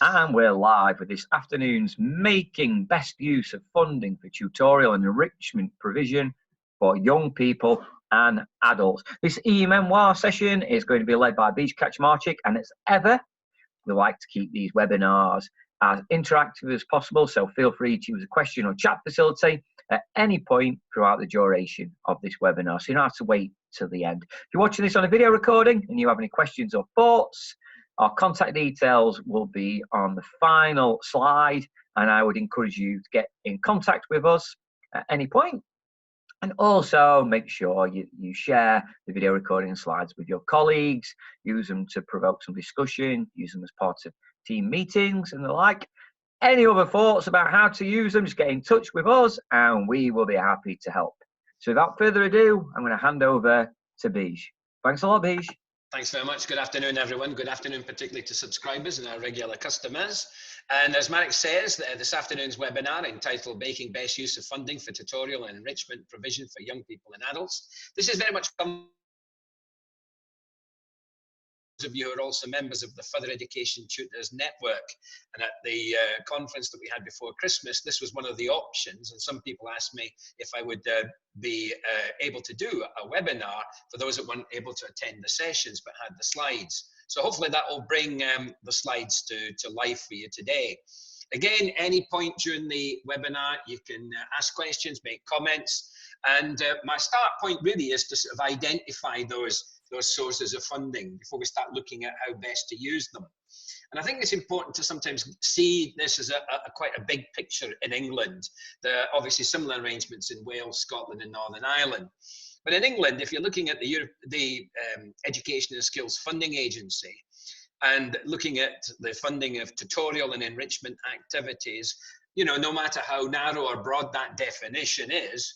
And we're live with this afternoon's Making Best Use of Funding for Tutorial and Enrichment Provision for Young People and Adults. This e-memoir session is going to be led by Beach Kaczmarczyk, and as ever, we like to keep these webinars as interactive as possible, so feel free to use a question or chat facility at any point throughout the duration of this webinar, so you don't have to wait till the end. If you're watching this on a video recording and you have any questions or thoughts, our contact details will be on the final slide, and I would encourage you to get in contact with us at any point. And also make sure you share the video recording and slides with your colleagues, use them to provoke some discussion, use them as part of team meetings and the like. Any other thoughts about how to use them, just get in touch with us and we will be happy to help. So without further ado, I'm going to hand over to Beej. Thanks a lot, Beej. Thanks very much. Good afternoon, everyone. Good afternoon, particularly to subscribers and our regular customers. And as Marek says, this afternoon's webinar entitled Making Best Use of Funding for Tutorial and Enrichment Provision for Young People and Adults. This is very much of you are also members of the Further Education Tutors Network, and at the conference that we had before Christmas, this was one of the options, and some people asked me if I would be able to do a webinar for those that weren't able to attend the sessions but had the slides. So hopefully that will bring the slides to life for you today. Again, any point during the webinar, you can ask questions, make comments, and my start point really is to sort of identify those sources of funding before we start looking at how best to use them. And I think it's important to sometimes see this as quite a big picture in England. There are obviously similar arrangements in Wales, Scotland and Northern Ireland. But in England, if you're looking at the Education and Skills Funding Agency and looking at the funding of tutorial and enrichment activities, you know, no matter how narrow or broad that definition is,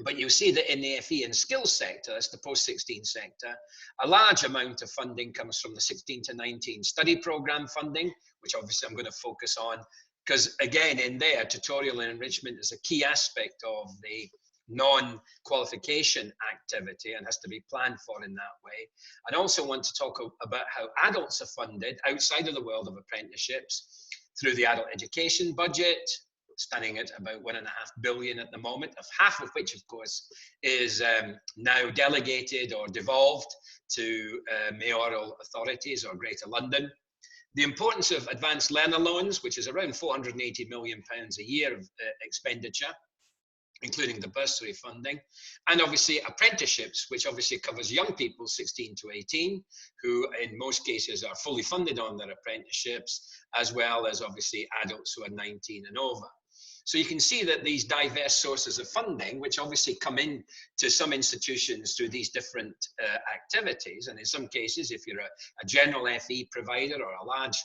but you see that in the FE and skills sector, that's the post-16 sector, a large amount of funding comes from the 16 to 19 study program funding, which obviously I'm going to focus on, because again, in there, tutorial and enrichment is a key aspect of the non-qualification activity and has to be planned for in that way. I also want to talk about how adults are funded outside of the world of apprenticeships through the adult education budget, standing at about £1.5 billion at the moment, of half of which, of course, is now delegated or devolved to mayoral authorities or Greater London. The importance of advanced learner loans, which is around £480 million a year of expenditure, including the bursary funding, and obviously apprenticeships, which obviously covers young people 16 to 18, who in most cases are fully funded on their apprenticeships, as well as obviously adults who are 19 and over. So you can see that these diverse sources of funding, which obviously come in to some institutions through these different activities, and in some cases, if you're a general FE provider or a large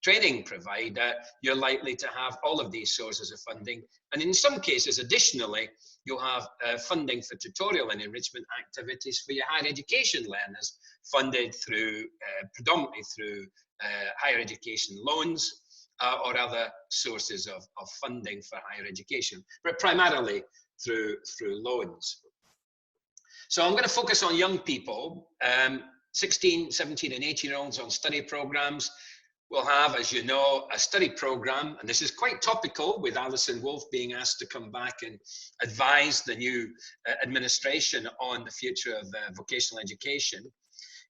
training provider, you're likely to have all of these sources of funding. And in some cases, additionally, you'll have funding for tutorial and enrichment activities for your higher education learners, funded through predominantly through higher education loans, or other sources of funding for higher education, but primarily through loans. So I'm going to focus on young people, 16, 17 and 18-year-olds on study programs. We'll have, as you know, a study program, and this is quite topical with Alison Wolf being asked to come back and advise the new administration on the future of vocational education.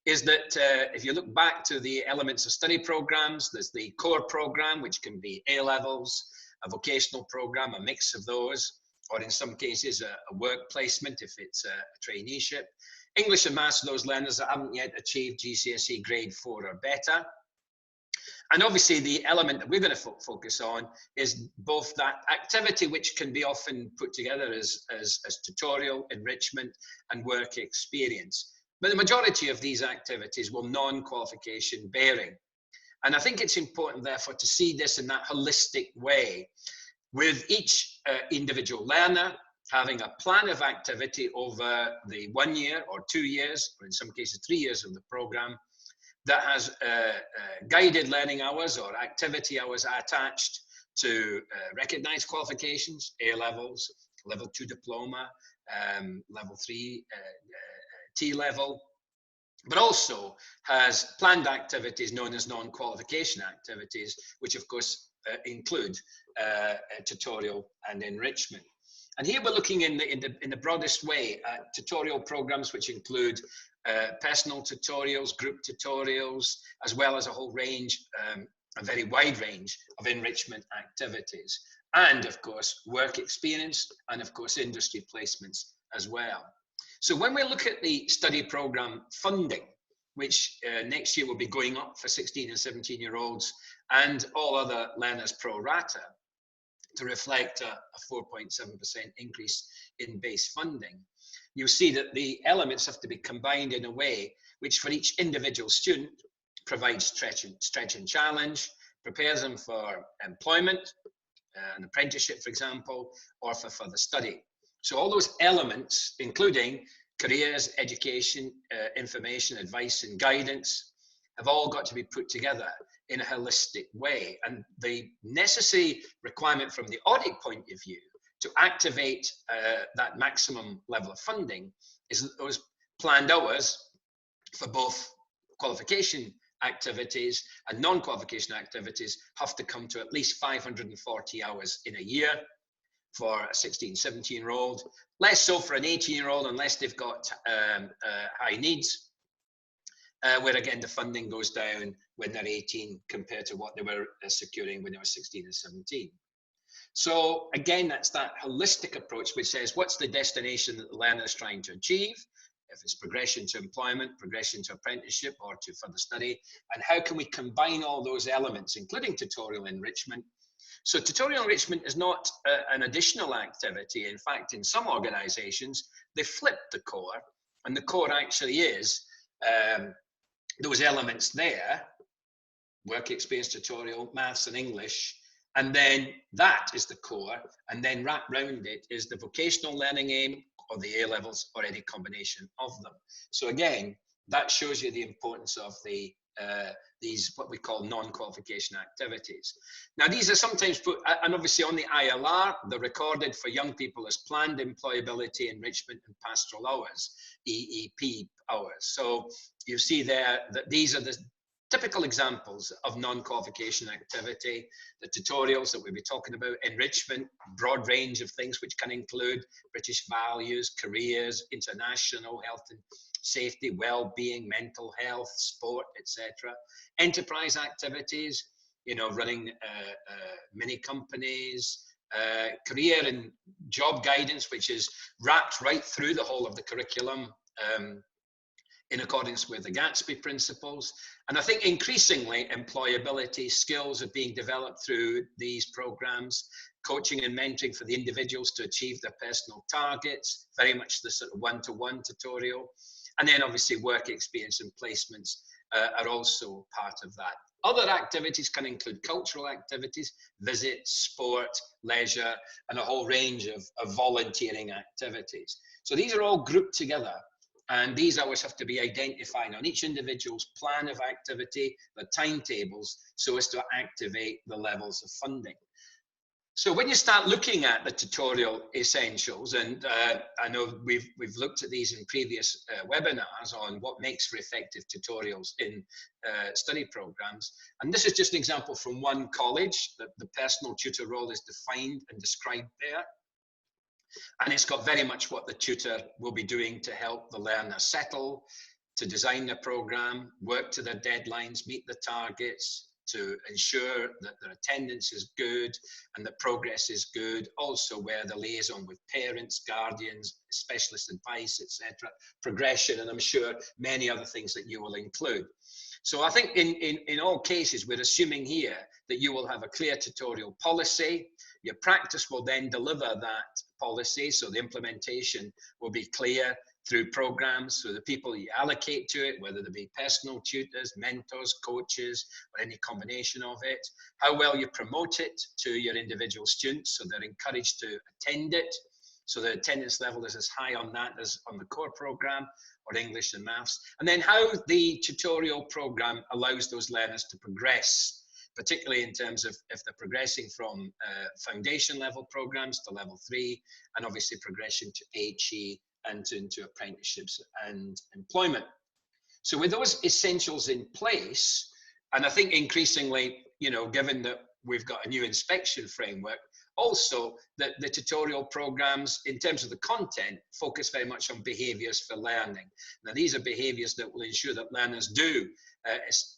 Is that if you look back to the elements of study programs, there's the core program, which can be A-levels, a vocational program, a mix of those, or in some cases, a work placement if it's a traineeship. English and maths for those learners that haven't yet achieved GCSE grade 4 or better. And obviously the element that we're going to focus on is both that activity, which can be often put together as tutorial, enrichment, and work experience. But the majority of these activities will non-qualification bearing. And I think it's important, therefore, to see this in that holistic way, with each individual learner having a plan of activity over the 1 year or 2 years, or in some cases 3 years of the program, that has guided learning hours or activity hours attached to recognized qualifications, A-levels, level 2 diploma, level 3 T-level, but also has planned activities known as non-qualification activities, which of course include tutorial and enrichment. And here we're looking in the broadest way at tutorial programs, which include personal tutorials, group tutorials, as well as a whole range, a very wide range of enrichment activities. And of course, work experience, and of course, industry placements as well. So when we look at the study program funding, which next year will be going up for 16 and 17-year-olds and all other learners pro rata, to reflect a 4.7% increase in base funding, you'll see that the elements have to be combined in a way which for each individual student provides stretch and challenge, prepares them for employment, an apprenticeship, for example, or for further study. So all those elements, including careers, education, information, advice, and guidance, have all got to be put together in a holistic way. And the necessary requirement from the audit point of view to activate that maximum level of funding is that those planned hours for both qualification activities and non-qualification activities have to come to at least 540 hours in a year for a 16, 17-year-old, less so for an 18-year-old unless they've got high needs, where again the funding goes down when they're 18 compared to what they were securing when they were 16 and 17. So again, that's that holistic approach which says what's the destination that the learner is trying to achieve, if it's progression to employment, progression to apprenticeship, or to further study, and how can we combine all those elements, including tutorial enrichment. So tutorial enrichment is not an additional activity. In fact, in some organizations, they flip the core, and the core actually is those elements there, work experience, tutorial, maths and English, and then that is the core, and then wrapped around it is the vocational learning aim or the A levels or any combination of them. So again, that shows you the importance of these what we call non-qualification activities. Now these are sometimes put, and obviously on the ILR, they're recorded for young people as planned employability, enrichment and pastoral hours, EEP hours. So you see there that these are the typical examples of non-qualification activity, the tutorials that we'll be talking about, enrichment, broad range of things which can include British values, careers, international health and safety, well-being, mental health, sport, etc. Enterprise activities, you know, running mini companies, career and job guidance, which is wrapped right through the whole of the curriculum, in accordance with the Gatsby principles. And I think increasingly employability skills are being developed through these programs, coaching and mentoring for the individuals to achieve their personal targets, very much the sort of one-to-one tutorial. And then obviously work experience and placements are also part of that. Other activities can include cultural activities, visits, sport, leisure, and a whole range of volunteering activities. So these are all grouped together. And these hours have to be identified on each individual's plan of activity, the timetables, so as to activate the levels of funding. So when you start looking at the tutorial essentials, and I know we've looked at these in previous webinars on what makes for effective tutorials in study programs, and this is just an example from one college that the personal tutor role is defined and described there. And it's got very much what the tutor will be doing to help the learner settle, to design the program, work to their deadlines, meet the targets, to ensure that their attendance is good and that progress is good. Also where the liaison with parents, guardians, specialist advice, etc. Progression, and I'm sure many other things that you will include. So I think in all cases, we're assuming here that you will have a clear tutorial policy. Your practice will then deliver that policy. So the implementation will be clear through programs, through the people you allocate to it, whether they be personal tutors, mentors, coaches, or any combination of it. How well you promote it to your individual students so they're encouraged to attend it. So the attendance level is as high on that as on the core program or English and maths. And then how the tutorial program allows those learners to progress, particularly in terms of if they're progressing from foundation level programs to level 3, and obviously progression to HE and into apprenticeships and employment. So with those essentials in place, and I think increasingly, you know, given that we've got a new inspection framework, also that the tutorial programs, in terms of the content, focus very much on behaviours for learning. Now, these are behaviours that will ensure that learners do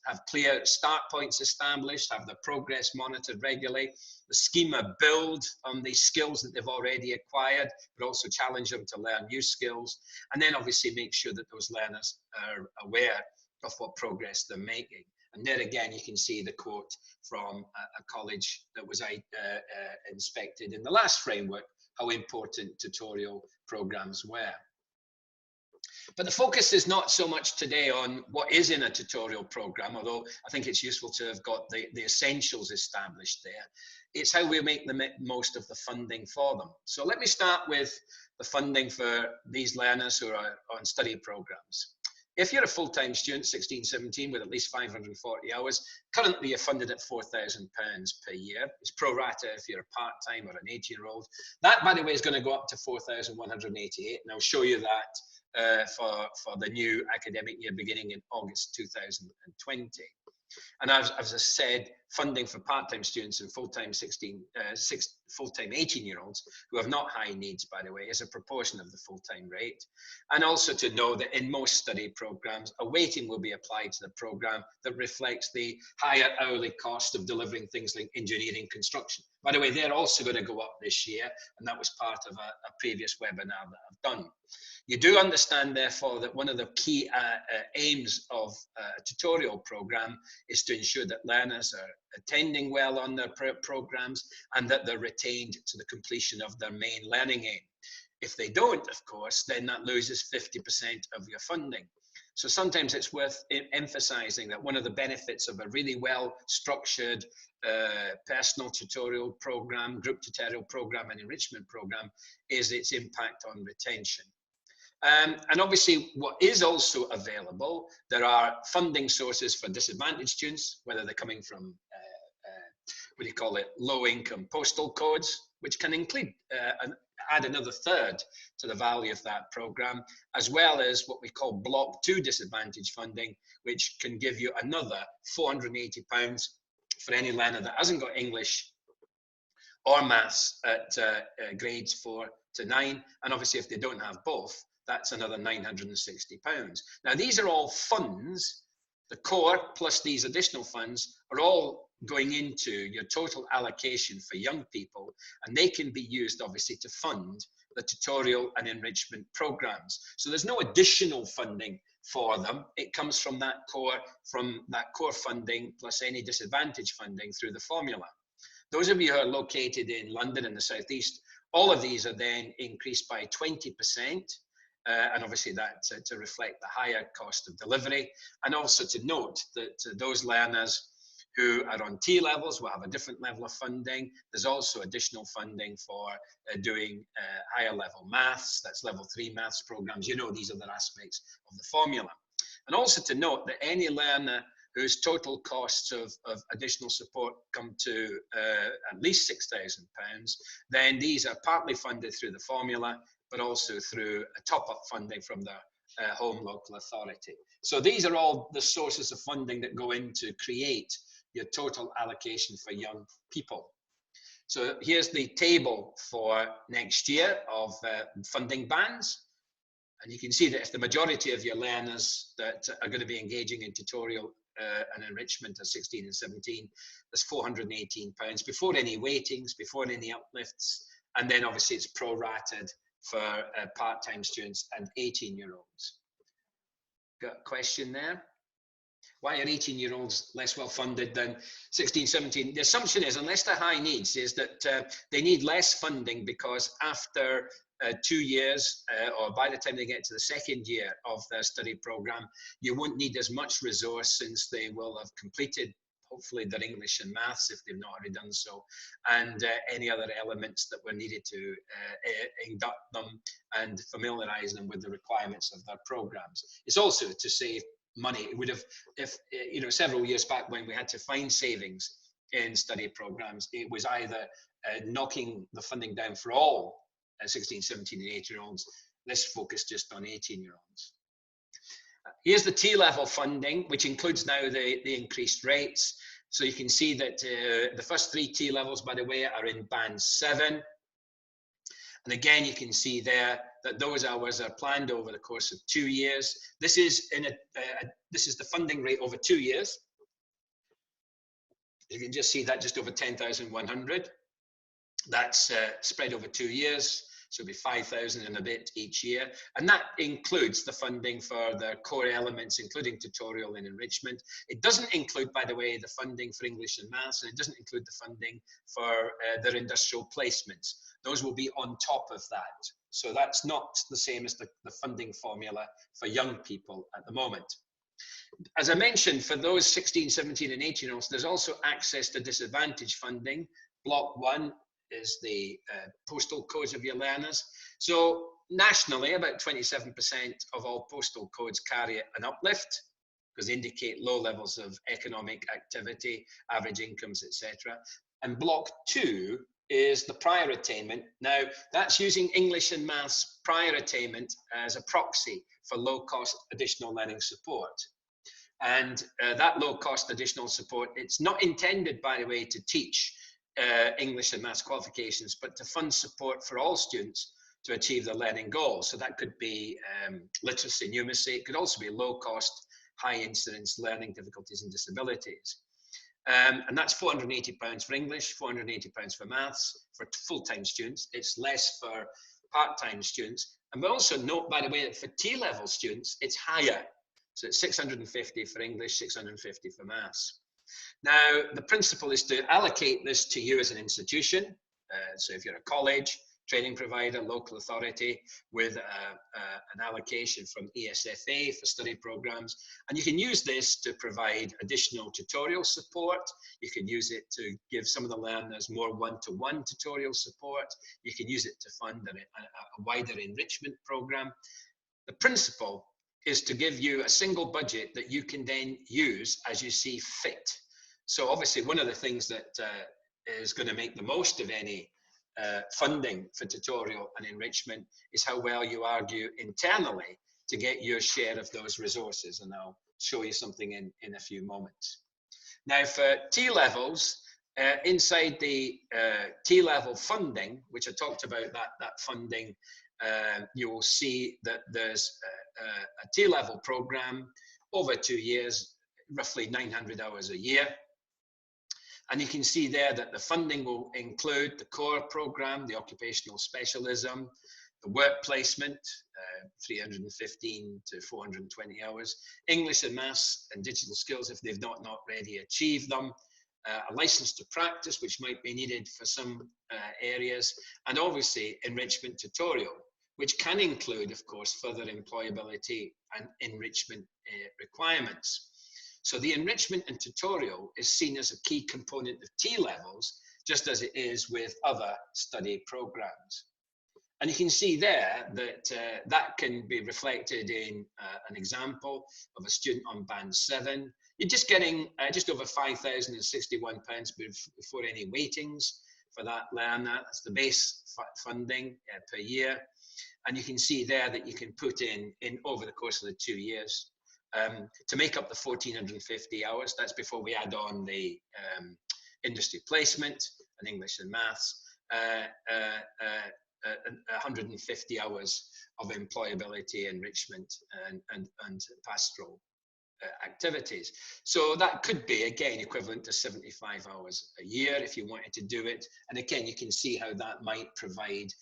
have clear start points established, have their progress monitored regularly, the schema build on the skills that they've already acquired, but also challenge them to learn new skills, and then obviously make sure that those learners are aware of what progress they're making. And there again, you can see the quote from a college that was inspected in the last framework, how important tutorial programs were. But the focus is not so much today on what is in a tutorial program, although I think it's useful to have got the essentials established there. It's how we make the most of the funding for them. So let me start with the funding for these learners who are on study programs. If you're a full-time student, 16, 17, with at least 540 hours, currently you're funded at £4,000 per year. It's pro rata if you're a part-time or an 18-year-old. That, by the way, is going to go up to 4,188, and I'll show you that for the new academic year beginning in August 2020. And as I said, funding for part-time students and full-time full-time 18-year-olds who have not high needs, by the way, is a proportion of the full-time rate. And also to know that in most study programs, a weighting will be applied to the program that reflects the higher hourly cost of delivering things like engineering construction. By the way, they're also going to go up this year, and that was part of a previous webinar that I've done. You do understand, therefore, that one of the key aims of a tutorial program is to ensure that learners are attending well on their programs and that they're retained to the completion of their main learning aim. If they don't, of course, then that loses 50% of your funding. So sometimes it's worth emphasizing that one of the benefits of a really well-structured personal tutorial program, group tutorial program, and enrichment program is its impact on retention. And obviously, what is also available, there are funding sources for disadvantaged students, whether they're coming from, what do you call it, low-income postal codes, which can include add another third to the value of that program, as well as what we call Block 2 disadvantage funding, which can give you another £480 for any learner that hasn't got English or maths at grades 4 to 9. And obviously, if they don't have both, that's another £960. Now, these are all funds. The core plus these additional funds are all going into your total allocation for young people, and they can be used, obviously, to fund the tutorial and enrichment programs. So there's no additional funding for them. It comes from that core funding plus any disadvantage funding through the formula. Those of you who are located in London and the Southeast, all of these are then increased by 20%. And obviously that to reflect the higher cost of delivery, and also to note that those learners who are on T levels will have a different level of funding. There's also additional funding for doing higher level maths, that's level 3 maths programs. You know, these other aspects of the formula. And also to note that any learner whose total costs of additional support come to at least £6,000, then these are partly funded through the formula, but also through a top-up funding from the home local authority. So these are all the sources of funding that go in to create your total allocation for young people. So here's the table for next year of funding bands. And you can see that if the majority of your learners that are going to be engaging in tutorial and enrichment are 16 and 17, there's £418 before any weightings, before any uplifts, and then obviously it's prorated for part-time students and 18-year-olds. Got a question there? Why are 18-year-olds less well funded than 16, 17? The assumption is, unless they're high needs, is that they need less funding because after 2 years, or by the time they get to the second year of their study program, you won't need as much resource since they will have completed hopefully their English and maths if they've not already done so, and any other elements that were needed to induct them and familiarize them with the requirements of their programs. It's also to save money. It would have, if you know, several years back when we had to find savings in study programs, it was either knocking the funding down for all 16, 17 and 18-year-olds. Let's focus just on 18-year-olds. Here's the T-level funding, which includes now the increased rates. So you can see that the first 3 T-levels, by the way, are in band 7. And again, you can see there that those hours are planned over the course of 2 years. This is this is the funding rate over 2 years. You can just see that just over 10,100. That's spread over 2 years. So it'll be 5,000 and a bit each year. And that includes the funding for the core elements, including tutorial and enrichment. It doesn't include, by the way, the funding for English and maths, and it doesn't include the funding for their industrial placements. Those will be on top of that. So that's not the same as the funding formula for young people at the moment. As I mentioned, for those 16, 17 and 18-year-olds, there's also access to disadvantage funding. Block 1 is the postal codes of your learners. So nationally, about 27% of all postal codes carry an uplift because they indicate low levels of economic activity, average incomes, etc. And block 2 is the prior attainment. Now, that's using English and maths prior attainment as a proxy for low-cost additional learning support. And that low-cost additional support, it's not intended, by the way, to teach English and maths qualifications, but to fund support for all students to achieve their learning goals. So that could be literacy, numeracy. It could also be low-cost, high-incidence learning difficulties and disabilities. And that's £480 for English, £480 for maths for full-time students. It's less for part-time students. And we also note, by the way, that for T-level students, it's higher. So it's 650 for English, 650 for maths. Now, the principle is to allocate this to you as an institution. So if you're a college, training provider, local authority with an allocation from ESFA for study programs. And you can use this to provide additional tutorial support. You can use it to give some of the learners more one-to-one tutorial support. You can use it to fund a wider enrichment program. The principle is to give you a single budget that you can then use as you see fit. So obviously one of the things that is going to make the most of any funding for tutorial and enrichment is how well you argue internally to get your share of those resources. And I'll show you something in a few moments. Now for T-levels, inside the T-level funding, which I talked about, that funding, you will see that there's a T-level program over 2 years, roughly 900 hours a year. And you can see there that the funding will include the core program, the occupational specialism, the work placement, 315 to 420 hours, English and maths and digital skills if they've not already achieved them, a license to practice, which might be needed for some areas, and obviously enrichment tutorial, which can include, of course, further employability and enrichment requirements. So the enrichment and tutorial is seen as a key component of T-levels, just as it is with other study programs. And you can see there that that can be reflected in an example of a student on band 7. You're just getting just over £5,061 before any weightings for that learner. That's the base funding per year. And you can see there that you can put in over the course of the 2 years to make up the 1,450 hours. That's before we add on the industry placement and English and maths, 150 hours of employability, enrichment, and pastoral activities. So that could be, again, equivalent to 75 hours a year if you wanted to do it. And again, you can see how that might provide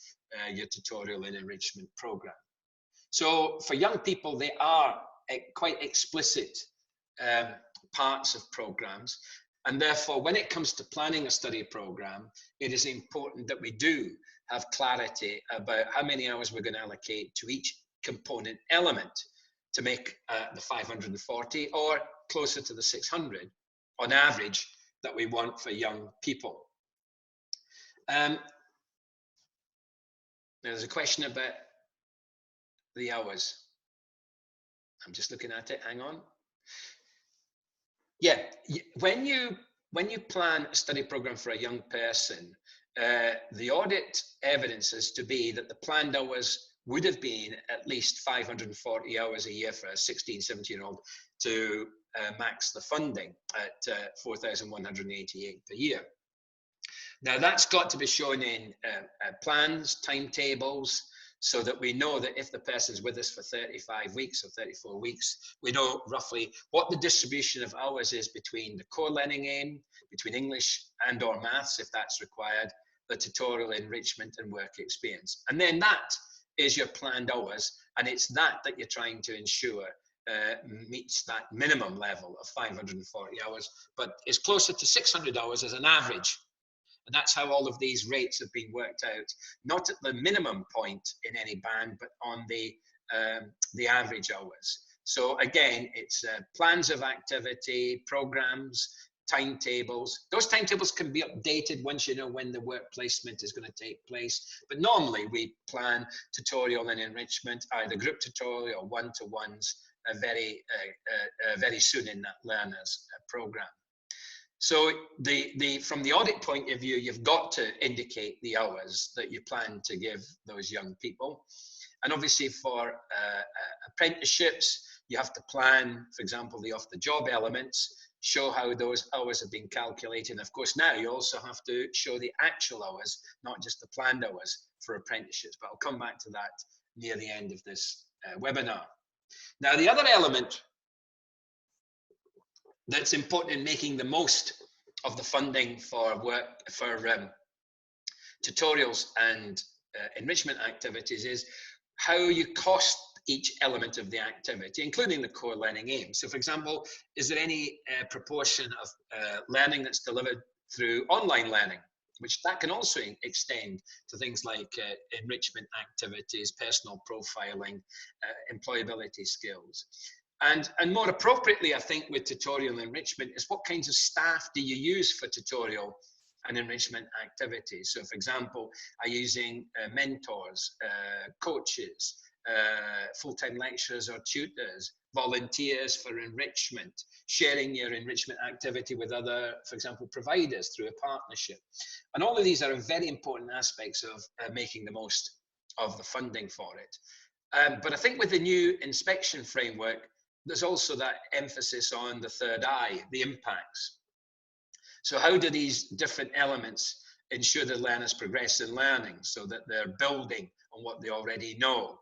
your tutorial and enrichment program. So for young people, they are quite explicit parts of programs. And therefore, when it comes to planning a study program, it is important that we do have clarity about how many hours we're going to allocate to each component element to make the 540 or closer to the 600 on average that we want for young people. There's a question about the hours. I'm just looking at it, hang on. Yeah, when you plan a study program for a young person, the audit evidence is to be that the planned hours would have been at least 540 hours a year for a 16, 17-year-old to max the funding at 4,188 per year. Now that's got to be shown in plans, timetables, so that we know that if the person's with us for 35 weeks or 34 weeks, we know roughly what the distribution of hours is between the core learning aim, between English and or maths, if that's required, the tutorial, enrichment and work experience. And then that is your planned hours, and it's that you're trying to ensure meets that minimum level of 540 hours, but is closer to 600 hours as an average. And that's how all of these rates have been worked out, not at the minimum point in any band, but on the average hours. So again, it's plans of activity, programs, timetables. Those timetables can be updated once you know when the work placement is going to take place. But normally we plan tutorial and enrichment, either group tutorial or one-to-ones, very soon in that learner's program. So from the audit point of view, you've got to indicate the hours that you plan to give those young people. And obviously for apprenticeships, you have to plan, for example, the off-the-job elements, show how those hours have been calculated. And of course, now you also have to show the actual hours, not just the planned hours for apprenticeships. But I'll come back to that near the end of this webinar. Now, the other element that's important in making the most of the funding for work for tutorials and enrichment activities is how you cost each element of the activity, including the core learning aim. So for example, is there any proportion of learning that's delivered through online learning, which that can also extend to things like enrichment activities, personal profiling, employability skills. And more appropriately, I think, with tutorial enrichment is what kinds of staff do you use for tutorial and enrichment activities? So, for example, are you using mentors, coaches, full-time lecturers or tutors, volunteers for enrichment, sharing your enrichment activity with other, for example, providers through a partnership? And all of these are very important aspects of making the most of the funding for it. But I think with the new inspection framework, there's also that emphasis on the third eye, the impacts. So how do these different elements ensure the learners progress in learning so that they're building on what they already know,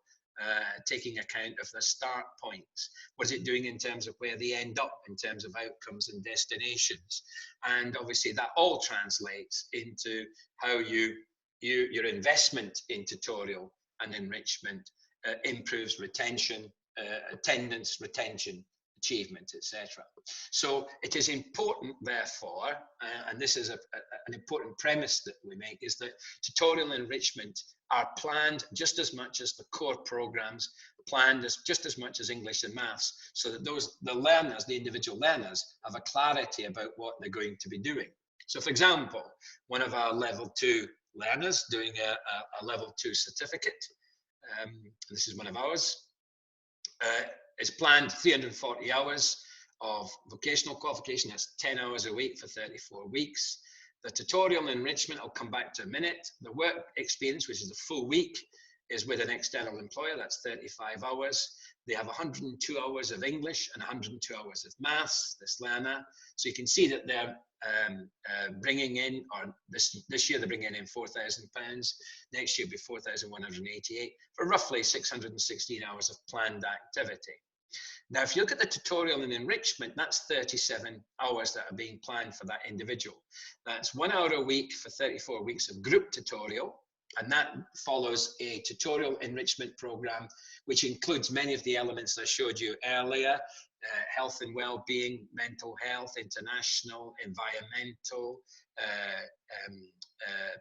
taking account of the start points? What is it doing in terms of where they end up in terms of outcomes and destinations? And obviously that all translates into how your investment in tutorial and enrichment improves retention, attendance, retention, achievement, etc. So it is important, therefore, and this is an important premise that we make, is that tutorial and enrichment are planned just as much as the core programs, planned just as much as English and maths, so that the learners, the individual learners, have a clarity about what they're going to be doing. So, for example, one of our level 2 learners doing a level 2 certificate, this is one of ours, is planned 340 hours of vocational qualification. That's 10 hours a week for 34 weeks. The tutorial enrichment, I'll come back to in a minute. The work experience, which is a full week, is with an external employer. That's 35 hours. They have 102 hours of English and 102 hours of maths, this learner. So you can see that they're bringing in, or this year they're bringing in £4,000. Next year will be 4,188 for roughly 616 hours of planned activity. Now, if you look at the tutorial and enrichment, that's 37 hours that are being planned for that individual. That's 1 hour a week for 34 weeks of group tutorial, and that follows a tutorial enrichment program, which includes many of the elements I showed you earlier: health and well-being, mental health, international, environmental,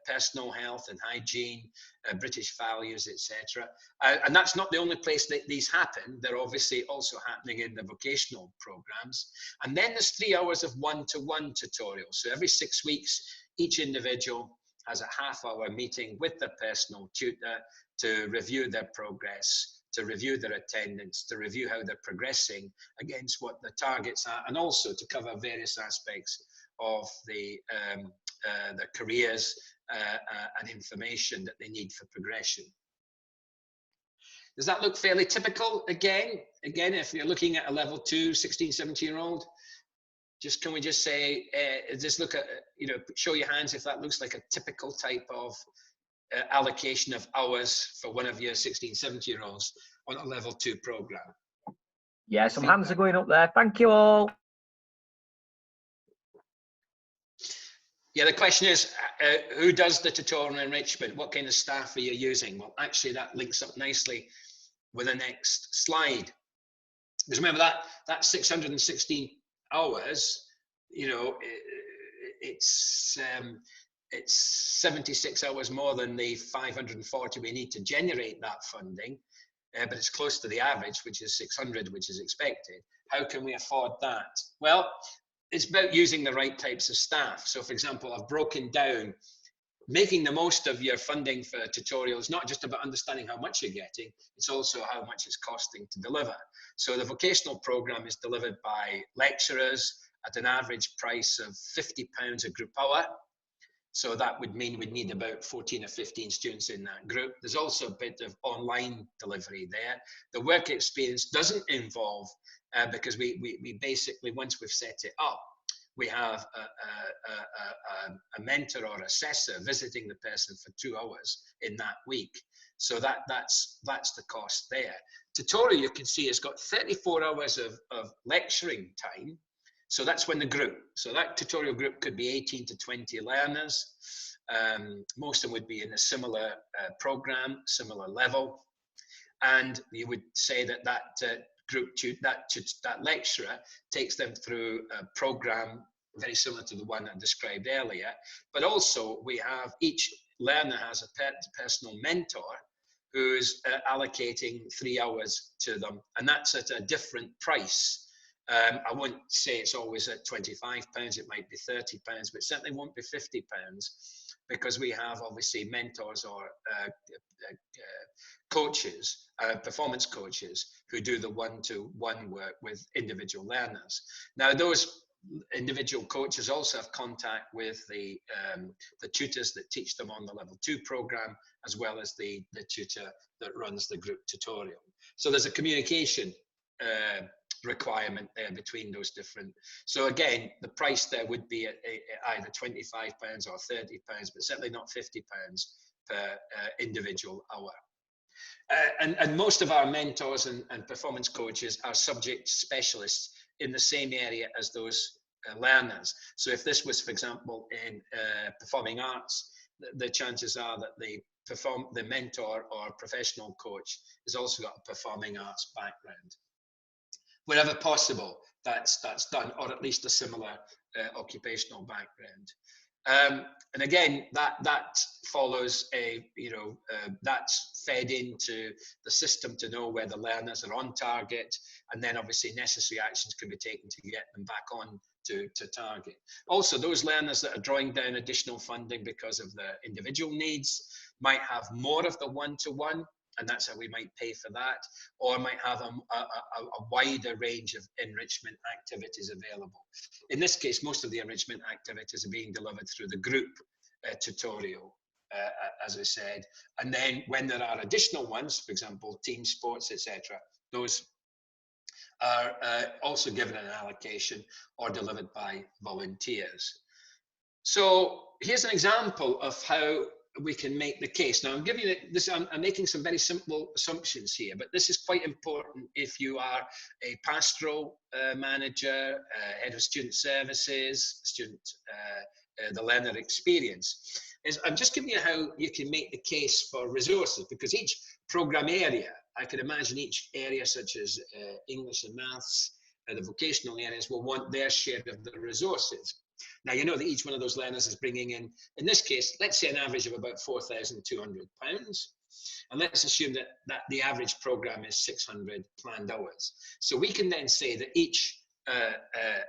personal health and hygiene, British values, etc. And that's not the only place that these happen. They're obviously also happening in the vocational programs. And then there's 3 hours of one-to-one tutorial. So every 6 weeks, each individual has a half-hour meeting with their personal tutor to review their progress, to review their attendance, to review how they're progressing against what the targets are, and also to cover various aspects of the careers and information that they need for progression. Does that look fairly typical again? Again, if you're looking at a level 2, 16, 17-year-old, can we just say, just look at, show your hands if that looks like a typical type of allocation of hours for one of your 16, 17-year-olds on a level 2 program? Yeah, some hands are going up there. Thank you all. Yeah, the question is, who does the tutorial enrichment? What kind of staff are you using? Well, actually, that links up nicely with the next slide. Because remember that 616 hours, it's 76 hours more than the 540 we need to generate that funding, but it's close to the average, which is 600, which is expected. How can we afford that? Well, it's about using the right types of staff. So, for example, I've broken down making the most of your funding for tutorials, not just about understanding how much you're getting, it's also how much it's costing to deliver. So the vocational program is delivered by lecturers at an average price of £50 a group hour. So that would mean we'd need about 14 or 15 students in that group. There's also a bit of online delivery there. The work experience doesn't involve, because we basically, once we've set it up, we have a mentor or assessor visiting the person for 2 hours in that week. So that's the cost there. Tutorial, you can see, has got 34 hours of lecturing time. So that's when the group, so that tutorial group could be 18 to 20 learners. Most of them would be in a similar program, similar level. And you would say that that lecturer takes them through a program very similar to the one I described earlier. But also we have, each learner has a personal mentor who's allocating 3 hours to them. And that's at a different price. I won't say it's always at £25, it might be £30, but it certainly won't be £50, because we have obviously mentors or coaches, performance coaches, who do the one-to-one work with individual learners. Now, those individual coaches also have contact with the tutors that teach them on the level 2 program, as well as the tutor that runs the group tutorial. So there's a communication requirement there between those different. So again, the price there would be at either £25 or £30, but certainly not £50 per individual hour. And most of our mentors and performance coaches are subject specialists in the same area as those learners. So if this was, for example, in performing arts, the chances are that the mentor or professional coach has also got a performing arts background. Wherever possible, that's done, or at least a similar occupational background. And again, that follows that's fed into the system to know where the learners are on target, and then obviously necessary actions can be taken to get them back on to target. Also, those learners that are drawing down additional funding because of their individual needs might have more of the one-to-one, and that's how we might pay for that, or might have a wider range of enrichment activities available. In this case, most of the enrichment activities are being delivered through the group tutorial, as I said. And then when there are additional ones, for example, team sports, etc., those are also given an allocation or delivered by volunteers. So here's an example of how we can make the case. Now I'm giving you this, I'm making some very simple assumptions here, but this is quite important if you are a pastoral manager, head of student services, the learner experience. I'm just giving you how you can make the case for resources, because each program area, I can imagine each area such as English and maths, the vocational areas will want their share of the resources. Now, you know that each one of those learners is bringing in this case, let's say an average of about £4,200. And let's assume that the average program is 600 planned hours. So we can then say that each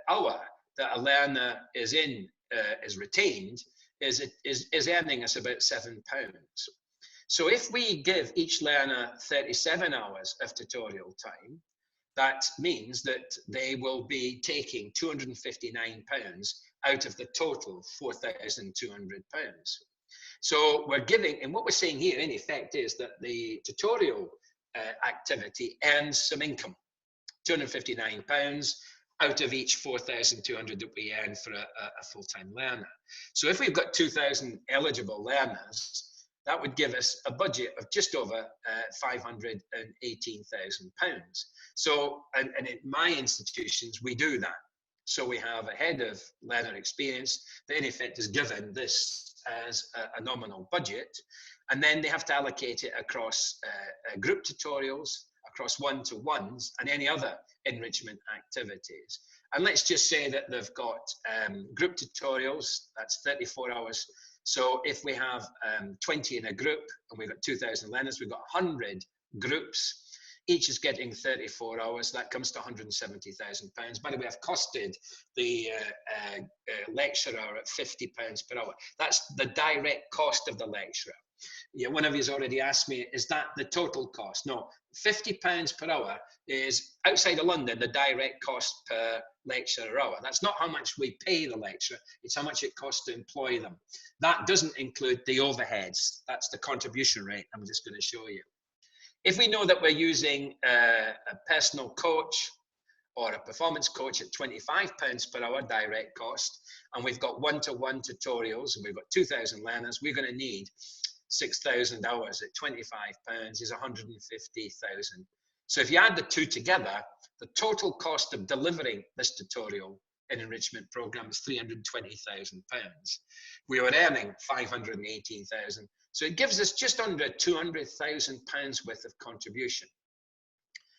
hour that a learner is retained is earning us about £7. So if we give each learner 37 hours of tutorial time, that means that they will be taking £259 out of the total £4,200. So we're giving, and what we're saying here in effect is that the tutorial activity earns some income, £259 out of each 4,200 that we earn for a full-time learner. So if we've got 2,000 eligible learners, that would give us a budget of just over £518,000. So, and in my institutions, we do that. So we have a head of learner experience that in effect is given this as a nominal budget, and then they have to allocate it across group tutorials, across one-to-ones, and any other enrichment activities. And let's just say that they've got group tutorials, that's 34 hours. So if we have 20 in a group and we've got 2,000 learners, we've got 100 groups. Each is getting 34 hours. That comes to £170,000. By the way, I've costed the lecturer at £50 per hour. That's the direct cost of the lecturer. Yeah, one of you has already asked me, is that the total cost? No, £50 per hour is, outside of London, the direct cost per lecturer hour. That's not how much we pay the lecturer, it's how much it costs to employ them. That doesn't include the overheads. That's the contribution rate I'm just going to show you. If we know that we're using a personal coach or a performance coach at £25 per hour direct cost, and we've got one-to-one tutorials and we've got 2,000 learners, we're going to need 6,000 hours at £25 is 150,000. So if you add the two together, the total cost of delivering this tutorial and enrichment program is £320,000. We were earning 518,000. So it gives us just under £200,000 worth of contribution,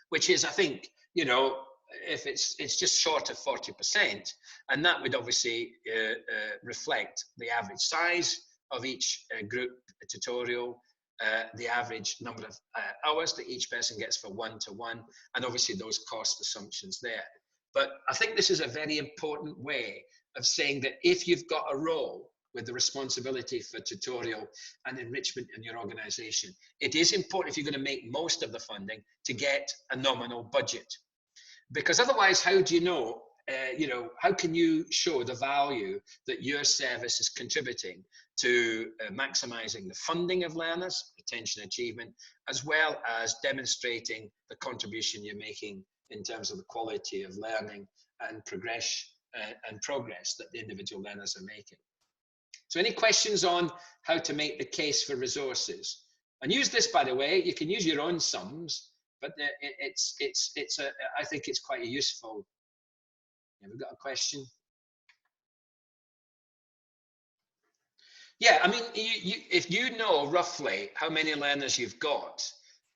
which is, I think, you know, if it's just short of 40%, and that would obviously reflect the average size of each group tutorial, the average number of hours that each person gets for one-to-one, and obviously those cost assumptions there. But I think this is a very important way of saying that if you've got a role with the responsibility for tutorial and enrichment in your organization, it is important, if you're going to make most of the funding, to get a nominal budget. Because otherwise, how do you know, how can you show the value that your service is contributing to maximizing the funding of learners, retention achievement, as well as demonstrating the contribution you're making in terms of the quality of learning and progress that the individual learners are making. So any questions on how to make the case for resources? And use this, by the way, you can use your own sums, but I think it's quite a useful. Have we got a question? Yeah, I mean, if you know roughly how many learners you've got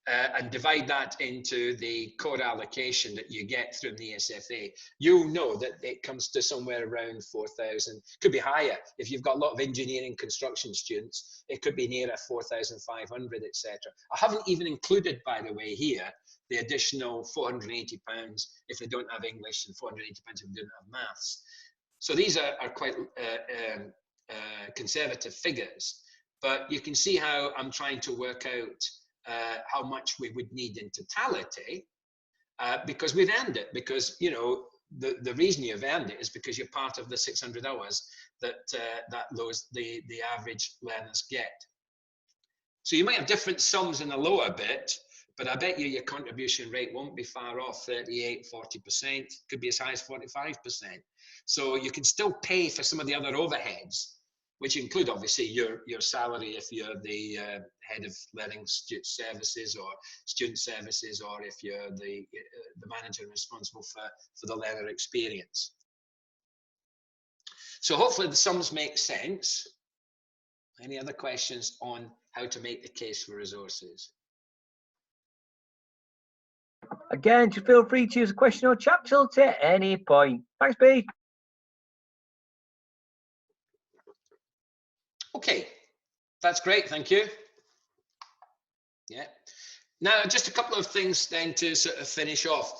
and divide that into the core allocation that you get through the ESFA, you'll know that it comes to somewhere around 4,000. Could be higher. If you've got a lot of engineering construction students, it could be nearer 4,500, etc. I haven't even included, by the way, here, the additional £480 if they don't have English and £480 if they don't have maths. So these are quite conservative figures, but you can see how I'm trying to work out how much we would need in totality, because we've earned it, because, you know, the reason you've earned it is because you're part of the 600 hours that the average learners get. So you might have different sums in the lower bit, but I bet you your contribution rate won't be far off 38, 40%, could be as high as 45%. So you can still pay for some of the other overheads, which include obviously your salary if you're the head of learning services or student services, or if you're the manager responsible for the learner experience. So hopefully the sums make sense. Any other questions on how to make the case for resources? Again, just feel free to use a question or chat filter at any point. Thanks, Pete. Okay, that's great, thank you. Yeah. Now, just a couple of things then to sort of finish off.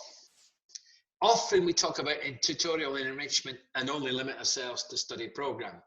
Often we talk about tutorial and enrichment and only limit ourselves to study program.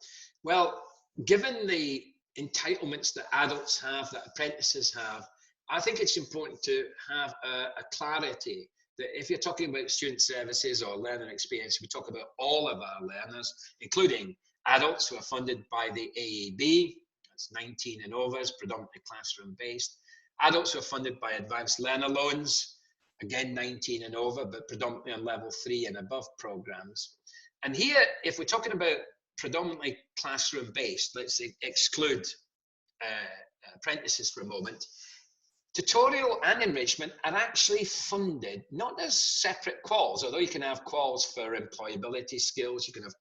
Well, given the entitlements that adults have, that apprentices have, I think it's important to have a clarity that if you're talking about student services or learning experience, we talk about all of our learners, including adults who are funded by the AEB, that's 19 and over, is predominantly classroom based, Adults who are funded by advanced learner loans, again 19 and over, but predominantly on level 3 and above programs. And here, if we're talking about predominantly classroom-based, let's exclude apprentices for a moment, tutorial and enrichment are actually funded not as separate quals, although you can have quals for employability skills, you can have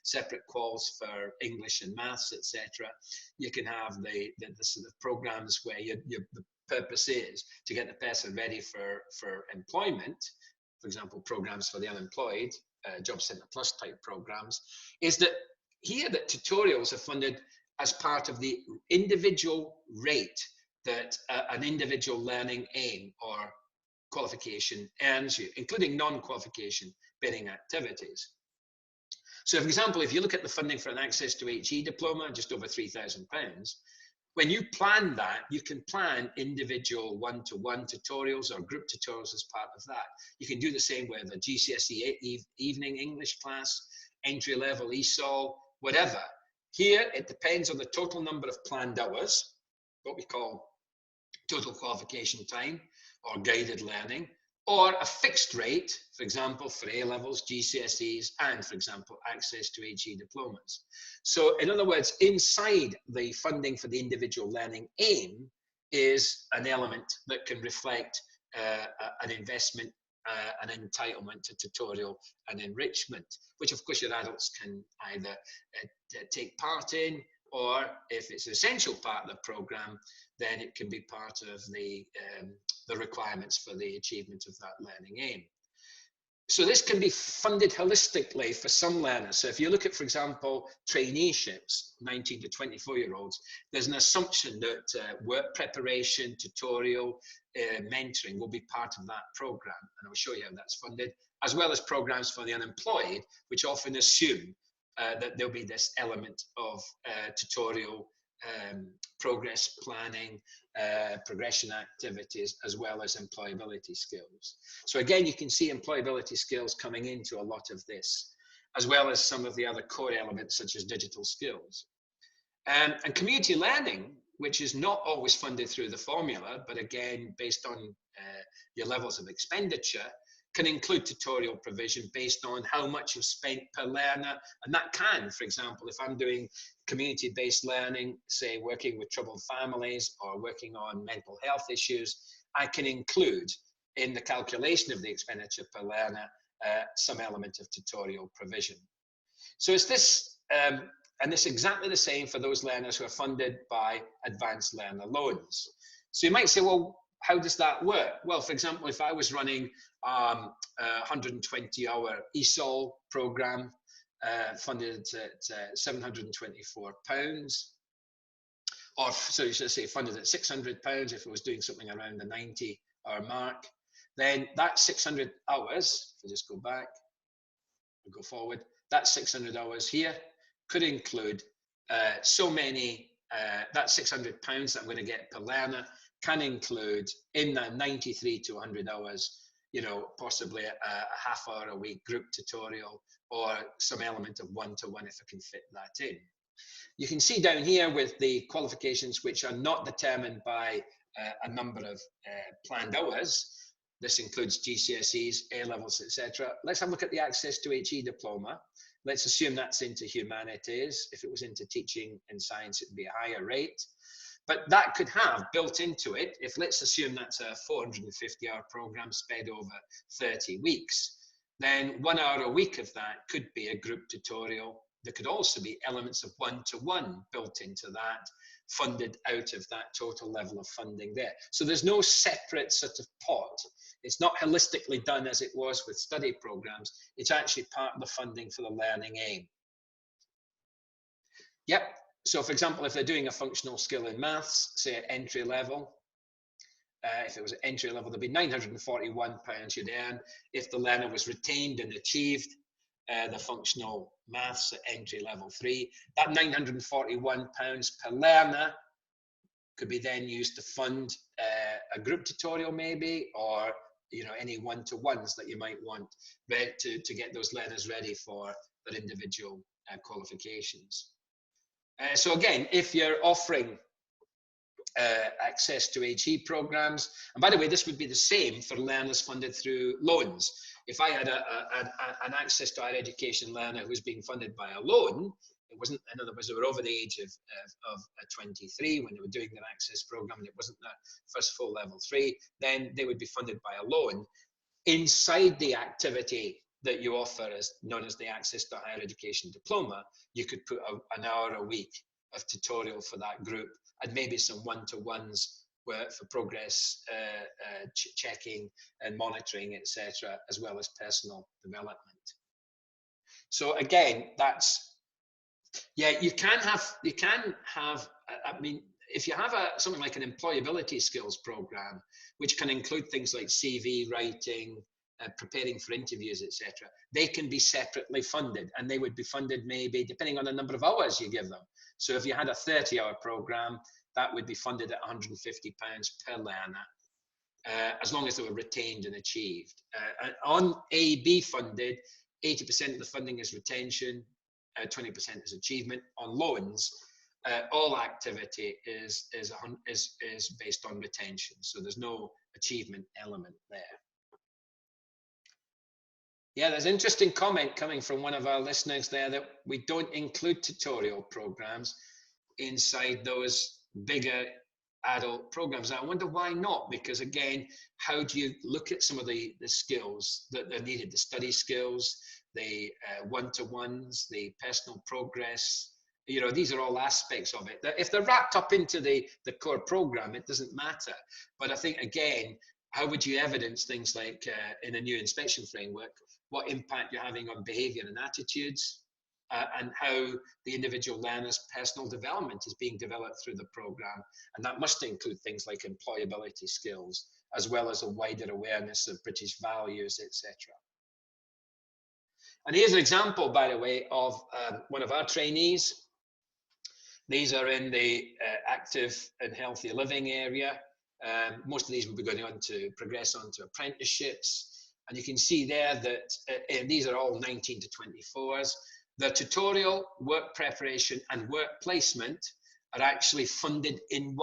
separate quals for English and maths, etc. You can have the sort of programs where the purpose is to get the person ready for employment, for example, programs for the unemployed, Job Centre Plus type programs, is that here that tutorials are funded as part of the individual rate that an individual learning aim or qualification earns you, including non-qualification bearing activities. So for example, if you look at the funding for an access to HE diploma, just over £3,000, when you plan that, you can plan individual one-to-one tutorials or group tutorials as part of that. You can do the same with a GCSE evening English class, entry-level ESOL, whatever. Here, it depends on the total number of planned hours, what we call total qualification time or guided learning, or a fixed rate, for example, for A-levels, GCSEs, and, for example, access to HE diplomas. So, in other words, inside the funding for the individual learning aim is an element that can reflect an investment, an entitlement to tutorial and enrichment, which, of course, your adults can either take part in, or if it's an essential part of the program, then it can be part of the requirements for the achievement of that learning aim. So this can be funded holistically for some learners. So if you look at, for example, traineeships, 19 to 24-year-olds, there's an assumption that work preparation, tutorial, mentoring will be part of that program. And I'll show you how that's funded, as well as programs for the unemployed, which often assume that there'll be this element of tutorial, progress planning, progression activities, as well as employability skills. So again, you can see employability skills coming into a lot of this, as well as some of the other core elements such as digital skills. And community learning, which is not always funded through the formula, but again, based on your levels of expenditure, can include tutorial provision based on how much you've spent per learner. And that can, for example, if I'm doing community-based learning, say working with troubled families or working on mental health issues, I can include in the calculation of the expenditure per learner some element of tutorial provision. So it's this, and it's exactly the same for those learners who are funded by advanced learner loans. So you might say, well, how does that work? Well, for example, if I was running a 120-hour ESOL program funded at £724, or sorry, should I say funded at £600 if I was doing something around the 90-hour mark, then that 600 hours, if I just go back, and go forward, that 600 hours here could include so many, that £600 that I'm going to get per learner can include in that 93 to 100 hours, you know, possibly a half-hour a week group tutorial or some element of one-to-one if I can fit that in. You can see down here with the qualifications which are not determined by a number of planned hours. This includes GCSEs, A-levels, etc. Let's have a look at the access to HE diploma. Let's assume that's into humanities. If it was into teaching and science, it'd be a higher rate. But that could have built into it, if let's assume that's a 450-hour program spread over 30 weeks, then 1 hour a week of that could be a group tutorial. There could also be elements of one-to-one built into that, funded out of that total level of funding there. So there's no separate sort of pot. It's not holistically done as it was with study programs. It's actually part of the funding for the learning aim. Yep. So for example, if they're doing a functional skill in maths, say at entry level, if it was at entry level, there'd be £941 you'd earn. If the learner was retained and achieved the functional maths at entry level 3, that £941 per learner could be then used to fund a group tutorial maybe, or you know, any one-to-ones that you might want to get those learners ready for their individual qualifications. So again, if you're offering access to HE programs. And by the way, this would be the same for learners funded through loans. If I had an access to higher education learner who was being funded by a loan, it wasn't, in other words, they were over the age of 23 when they were doing their access program, and it wasn't their first full level 3, then they would be funded by a loan. Inside the activity that you offer, as known as the access to higher education diploma, you could put an hour a week of tutorial for that group, and maybe some one-to-ones for progress checking and monitoring, etc., as well as personal development. So again, that's, yeah, you can have, I mean, if you have something like an employability skills program, which can include things like CV writing, preparing for interviews, etc., they can be separately funded, and they would be funded maybe depending on the number of hours you give them. So if you had a 30-hour program, that would be funded at £150 per learner, as long as they were retained and achieved. On AB funded, 80% of the funding is retention, 20% is achievement. On loans, all activity is based on retention, so there's no achievement element there. Yeah, there's an interesting comment coming from one of our listeners there that we don't include tutorial programs inside those bigger adult programs. I wonder why not, because again, how do you look at some of the skills that are needed, the study skills, the one-to-ones, the personal progress? You know, these are all aspects of it. If they're wrapped up into the core program, it doesn't matter. But I think, again, how would you evidence things like in a new inspection framework, what impact you're having on behavior and attitudes, and how the individual learner's personal development is being developed through the program. And that must include things like employability skills, as well as a wider awareness of British values, etc. And here's an example, by the way, of one of our trainees. These are in the active and healthy living area. Most of these will be going on to progress onto apprenticeships. And you can see there that these are all 19 to 24s. The tutorial, work preparation, and work placement are actually funded in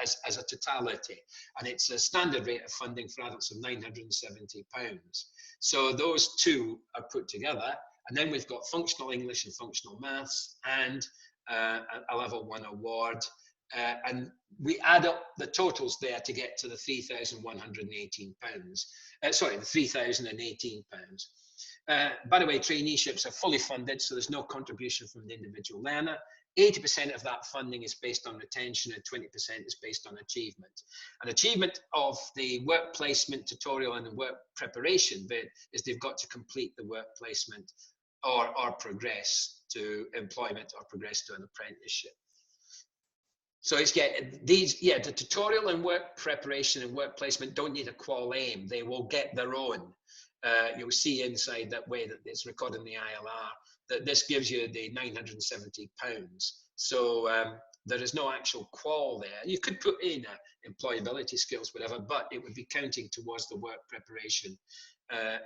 as a totality. And it's a standard rate of funding for adults of £970. So those two are put together. And then we've got functional English and functional maths, and a level 1 award. And we add up the totals there to get to the £3,118. Sorry, the £3,018. By the way, traineeships are fully funded, so there's no contribution from the individual learner. 80% of that funding is based on retention, and 20% is based on achievement. And achievement of the work placement tutorial and the work preparation bit is they've got to complete the work placement or progress to employment or progress to an apprenticeship. So it's the tutorial and work preparation and work placement don't need a qual aim. They will get their own. You'll see inside that way that it's recorded in the ILR that this gives you the £970. So there is no actual qual there. You could put in employability skills, whatever, but it would be counting towards the work preparation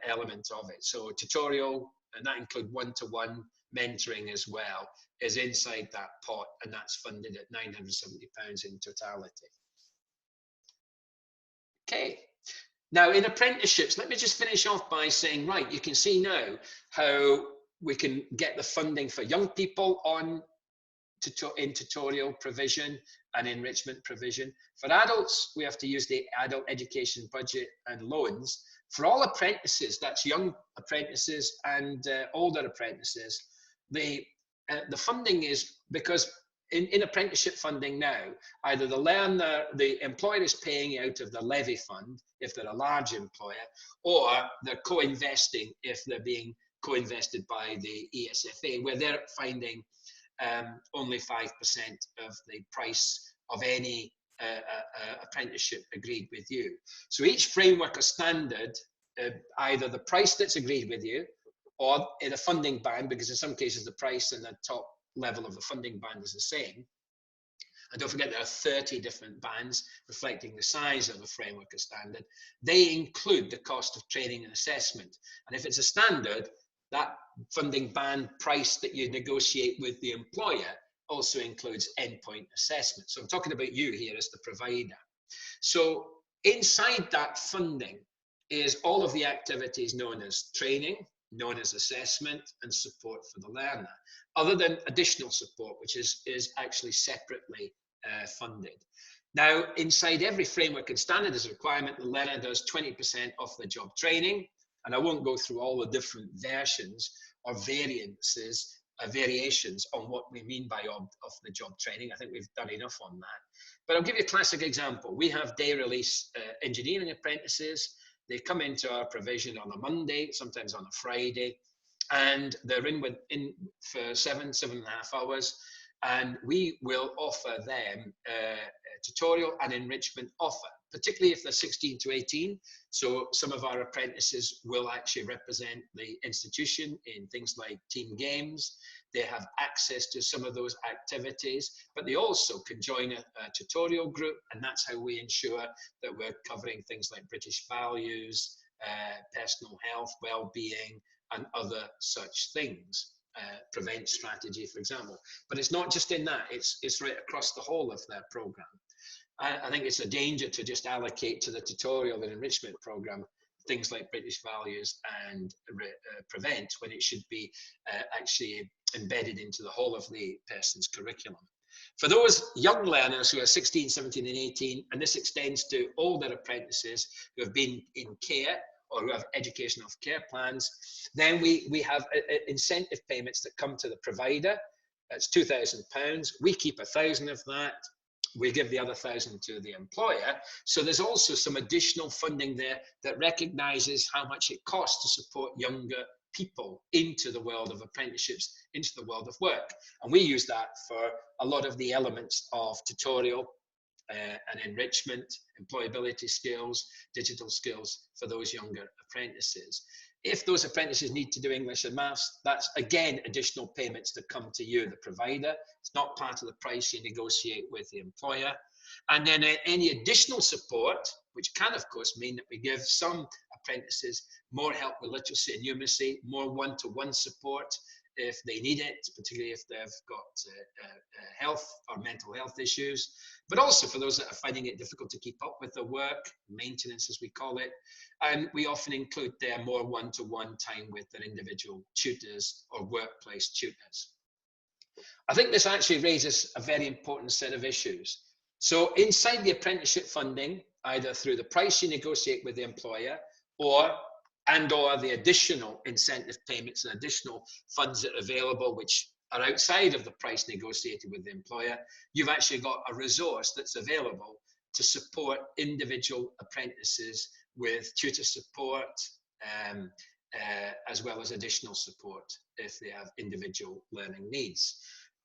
element of it. So tutorial, and that includes one-to-one mentoring as well, is inside that pot, and that's funded at £970 in totality. Okay. Now, in apprenticeships, let me just finish off by saying, right, you can see now how we can get the funding for young people in tutorial provision and enrichment provision. For adults, we have to use the adult education budget and loans. For all apprentices, that's young apprentices and older apprentices, the funding is, because in apprenticeship funding now, either the employer is paying out of the levy fund if they're a large employer, or they're co-investing if they're being co-invested by the ESFA, where they're finding only 5% of the price of any apprenticeship agreed with you. So each framework or standard, either the price that's agreed with you, or in a funding band, because in some cases the price and the top level of the funding band is the same. And don't forget there are 30 different bands reflecting the size of a framework or standard. They include the cost of training and assessment. And if it's a standard, that funding band price that you negotiate with the employer also includes endpoint assessment. So I'm talking about you here as the provider. So inside that funding is all of the activities known as training, known as assessment, and support for the learner, other than additional support, which is actually separately funded. Now, inside every framework and standard as a requirement, the learner does 20% of the job training, and I won't go through all the different versions or variations on what we mean by of the job training. I think we've done enough on that. But I'll give you a classic example. We have day release engineering apprentices. They come into our provision on a Monday, sometimes on a Friday, and they're in for 7.5 hours. And we will offer them a tutorial and enrichment offer, particularly if they're 16 to 18. So some of our apprentices will actually represent the institution in things like team games. They have access to some of those activities, but they also can join a tutorial group, and that's how we ensure that we're covering things like British values, personal health, well-being, and other such things. Prevent strategy, for example. But it's not just in that, it's right across the whole of their program. I think it's a danger to just allocate to the tutorial and enrichment program things like British values and prevent, when it should be actually embedded into the whole of the person's curriculum. For those young learners who are 16, 17 and 18, and this extends to older apprentices who have been in care or who have educational care plans, then we have incentive payments that come to the provider. That's £2,000. We keep 1,000 of that. We give the other 1,000 to the employer. So there's also some additional funding there that recognises how much it costs to support younger people into the world of apprenticeships, into the world of work. And we use that for a lot of the elements of tutorial and enrichment, employability skills, digital skills for those younger apprentices. If those apprentices need to do English and maths, that's again additional payments that come to you, the provider. It's not part of the price you negotiate with the employer. And then any additional support, which can of course mean that we give some apprentices more help with literacy and numeracy, more one-to-one support if they need it, particularly if they've got health or mental health issues, but also for those that are finding it difficult to keep up with their work, maintenance as we call it. And we often include their more one-to-one time with their individual tutors or workplace tutors. I think this actually raises a very important set of issues. So inside the apprenticeship funding, either through the price you negotiate with the employer or the additional incentive payments and additional funds that are available, which are outside of the price negotiated with the employer, you've actually got a resource that's available to support individual apprentices with tutor support, as well as additional support if they have individual learning needs.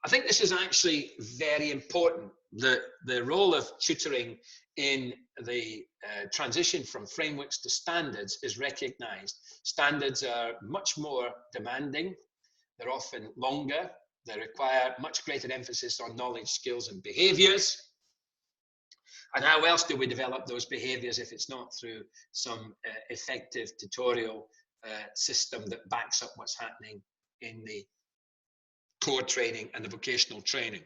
I think this is actually very important. The role of tutoring in the transition from frameworks to standards is recognised. Standards are much more demanding. They're often longer. They require much greater emphasis on knowledge, skills, and behaviours. And how else do we develop those behaviours if it's not through some effective tutorial system that backs up what's happening in the core training and the vocational training?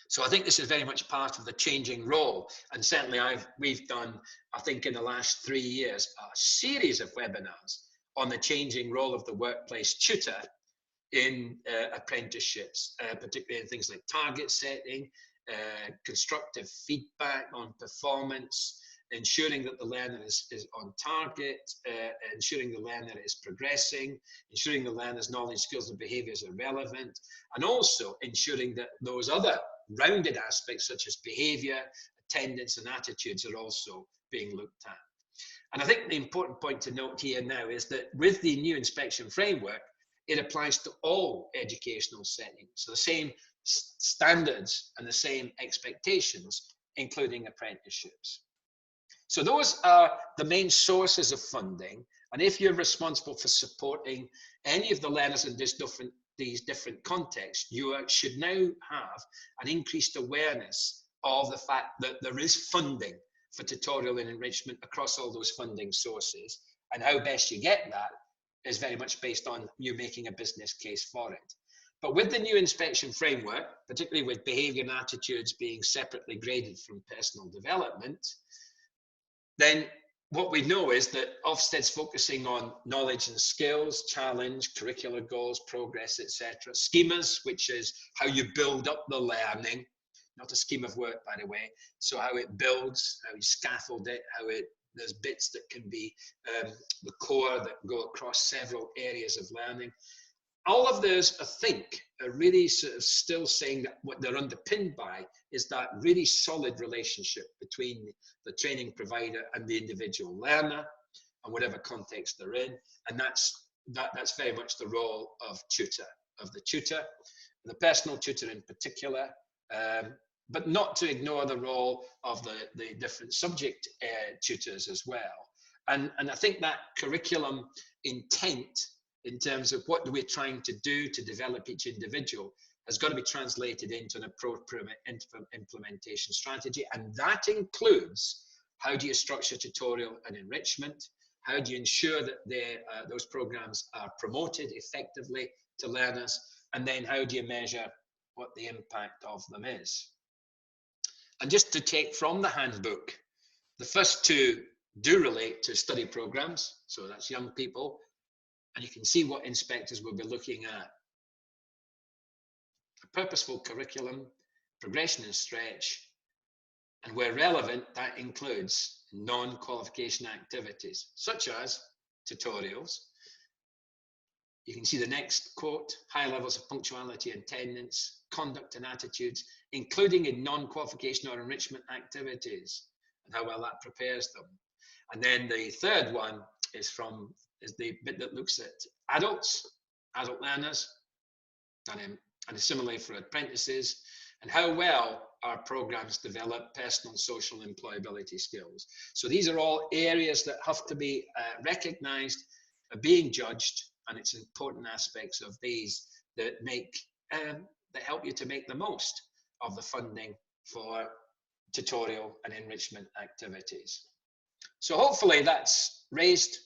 So I think this is very much part of the changing role. And certainly we've done, I think in the last 3 years, a series of webinars on the changing role of the workplace tutor in apprenticeships, particularly in things like target setting, constructive feedback on performance, ensuring that the learner is on target, ensuring the learner is progressing, ensuring the learner's knowledge, skills and behaviours are relevant, and also ensuring that those other rounded aspects such as behaviour, attendance and attitudes are also being looked at. And I think the important point to note here now is that with the new inspection framework, it applies to all educational settings. So the same standards and the same expectations, including apprenticeships. So those are the main sources of funding. And if you're responsible for supporting any of the learners in these different contexts, you should now have an increased awareness of the fact that there is funding for tutorial and enrichment across all those funding sources. And how best you get that is very much based on you making a business case for it. But with the new inspection framework, particularly with behaviour and attitudes being separately graded from personal development, then what we know is that Ofsted's focusing on knowledge and skills, challenge, curricular goals, progress, etc. Schemas, which is how you build up the learning, not a scheme of work, by the way. So how it builds, how you scaffold it, there's bits that can be the core that go across several areas of learning. All of those, I think, are really sort of still saying that what they're underpinned by is that really solid relationship between the training provider and the individual learner, and whatever context they're in. And that's very much the role of the tutor, the personal tutor in particular, but not to ignore the role of the different subject tutors as well. And I think that curriculum intent, in terms of what we're trying to do to develop each individual, has got to be translated into an appropriate implementation strategy. And that includes, how do you structure tutorial and enrichment? How do you ensure that those programs are promoted effectively to learners? And then how do you measure what the impact of them is? And just to take from the handbook, the first two do relate to study programs. So that's young people. And you can see what inspectors will be looking at. A purposeful curriculum, progression and stretch, and where relevant, that includes non-qualification activities, such as tutorials. You can see the next quote, high levels of punctuality and attendance, conduct and attitudes, including in non-qualification or enrichment activities, and how well that prepares them. And then the third one is the bit that looks at adult learners, and similarly for apprentices, and how well our programs develop personal, social, employability skills. So these are all areas that have to be recognised, being judged, and it's important aspects of these that help you to make the most of the funding for tutorial and enrichment activities. So hopefully that's raised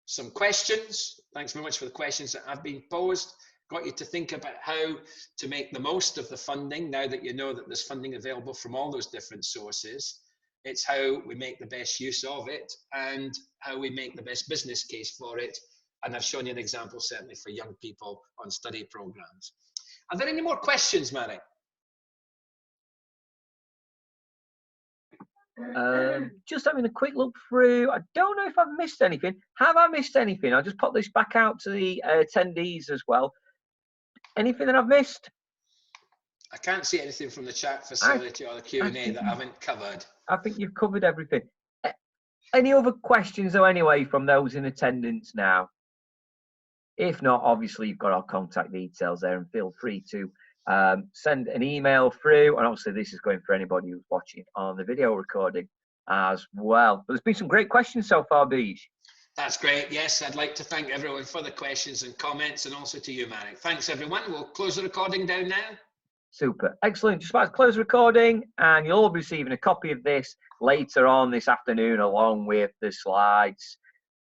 some questions. Thanks very much for the questions that have been posed. Got you to think about how to make the most of the funding now that you know that there's funding available from all those different sources. It's how we make the best use of it and how we make the best business case for it. And I've shown you an example certainly for young people on study programs. Are there any more questions, Mary? Just having a quick look through. I don't know if I've missed anything. Have I missed anything? I'll just pop this back out to the attendees as well. Anything that I've missed? I can't see anything from the chat facility or the Q&A that I haven't covered. I think you've covered everything. Any other questions though anyway from those in attendance now? If not, obviously you've got our contact details there, and feel free to send an email through. And obviously this is going for anybody who's watching on the video recording as well. But there's been some great questions so far, Beej. That's great. Yes, I'd like to thank everyone for the questions and comments, and also to you, Marek. Thanks, everyone. We'll close the recording down now. Super. Excellent. Just about to close the recording, and you'll all be receiving a copy of this later on this afternoon along with the slides.